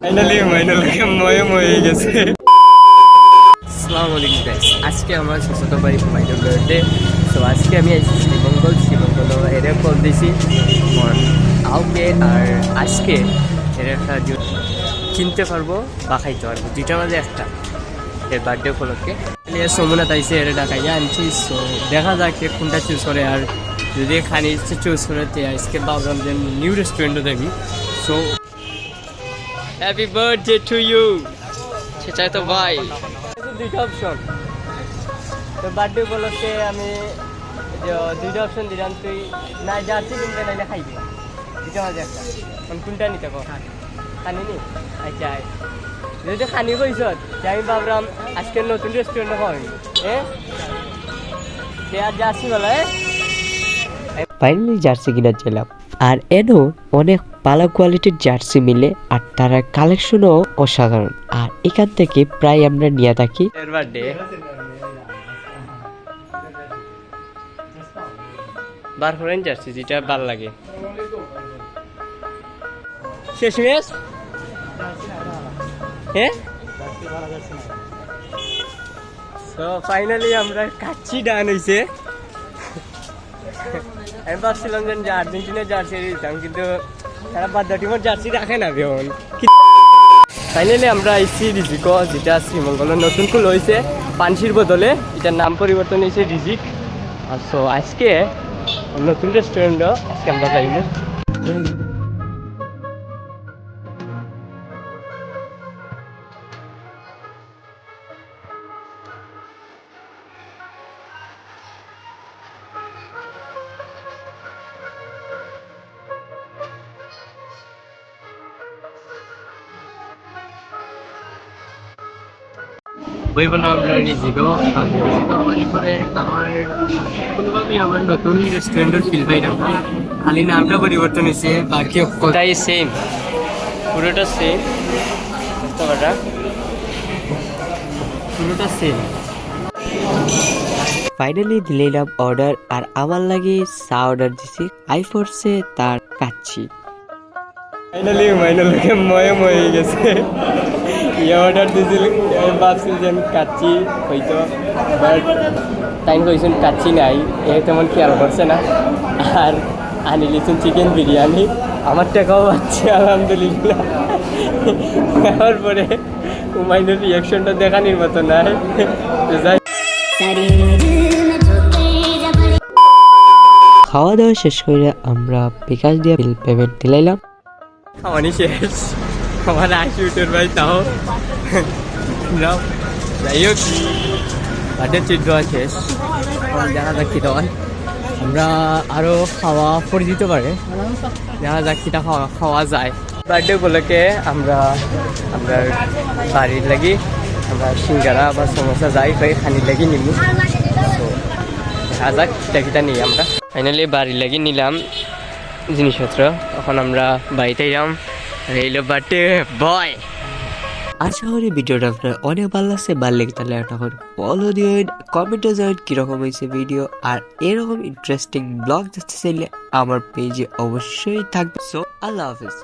Finally ময়ে গেছে। আসসালামু আলাইকুম গাইস, আজকে আমার ছোট ভাই মাইনুল বার্থডে। তো আজকে আমি আইছি শ্রীমঙ্গল এর কল দিছি আউকে। আর আজকে এর একটা কিনতে পারবো বা খাইতে পারবো, দুইটা মাঝে একটা এর বার্থডে উপলক্ষে সমুনা তাইছে এর ডাকাইয়া আনছি। সো দেখা যাক কে কোনটা চুজ করে, আর যদি খানি ইচ্ছে চুজ করে আজকে ভাবলাম যে নিউ রেস্টুরেন্টও দেবি। So happy birthday to you. সেটাই তো ভাই, দুইটা অপশন তো বার্থডে উপলক্ষে আমি দুইটা অপশন দিলাম। তুই না জার্সি কিনবে নাইলে খাইবি, দুইটা মাঝে একটা। কোনটা নিতে কো? খানি নি? আচ্ছা যদি খানি কইস আমি ভাবলাম আজকে নতুন রেস্টুরেন্টে খাওয়াবি। আর জার্সি বলা ফাইনালি জার্সি কিনা ছিলাম, আর এনও অনেক ভালো কোয়ালিটির জার্সি মিলে, আর তার কালেকশনও অসাধারণ। আর এখান থেকে প্রায় আমরা নিয়ে থাকি। বার্থডে বার করেন জার্সি যেটা ভাল লাগে। শেষমেশ হ্যাঁ, তো ফাইনালি আমরা কাচ্চি ডান হয়েছে। আমি ভাবছিলাম যে আর্জেন্টিনার জার্সি দিতাম, কিন্তু তারা বাদ্দা টিমের জার্সি রাখে না বেহন। ফাইনালি আমরা আইসি রিজিক, যেটা শ্রীমঙ্গলের নতুন খুল হয়েছে পানসির বদলে, এটার নাম পরিবর্তন হয়েছে রিজিক। আর সো আজকে নতুন রেস্টুরেন্টও আজকে আমরা যাইব। বই বলা আমরা রিজিকও পরে আমার কোনোভাবেই আমার নতুন রেস্টুরেন্টের ফিল পাই না। খালি নামটা পরিবর্তন হয়েছে, বাকি কোথায় সেম, পুরোটা সেম। পুরোটা সেম। ফাইনালি দিলাম অর্ডার, আর আমার লাগে চা অর্ডার দিছি। আই ফোরসে তার কাচ্চি। ফাইনালি ময়ে গেছে। ইয়ে অর্ডার দিয়েছিল, ভাবছিল যে আমি কাচ্চি হইতো, বাট টাইম কইছেন কাচ্চি নাই, এ তেমন খেয়াল করছে না। আর আনি লিখছেন চিকেন বিরিয়ানি, আমার টাকাও পাচ্ছে আলহামদুলিল্লাহ। খাওয়ার পরে হুমায়ুনের রিয়াকশনটা দেখানির মতো নাই। খাওয়া দাওয়া শেষ করে আমরা বিকাশ দিয়ে বিল পেমেন্ট দিলাইলাম। খাওয়ানি শেষ, আমার আসি উঠের ভাই, তাও নাও যাই হোক বার্থডে চিট দেওয়া শেষ। দেখা যাক কী দেওয়া, আমরা আরও খাওয়া পরে দিতে পারে, দেখা যাক কীটা খাওয়া যায়। বার্থডে উপলক্ষে আমরা বাড়ির লাগি আমরা সিঙ্গারা বা সমোসা যাই পাই খানির লাগি নিব। তো দেখা যাক কীটা নিই আমরা। ফাইনালি বাড়ির লাগি নিলাম জিনিসপত্র, তখন আমরা বাড়িতে এলাম। এইলো বার্থডে বয়। আশা করি ভিডিওটা আপনার অনেক ভালো লাগছে। ভালো লেগে তাহলে তখন ফলো দিয়ে কমেন্টে জানান কিরকম হয়েছে ভিডিও, আর এরকম ইন্টারেস্টিং ব্লগ দেখতে চাইলে আমার পেজে অবশ্যই থাকবে। সো আল্লাহ হাফিজ।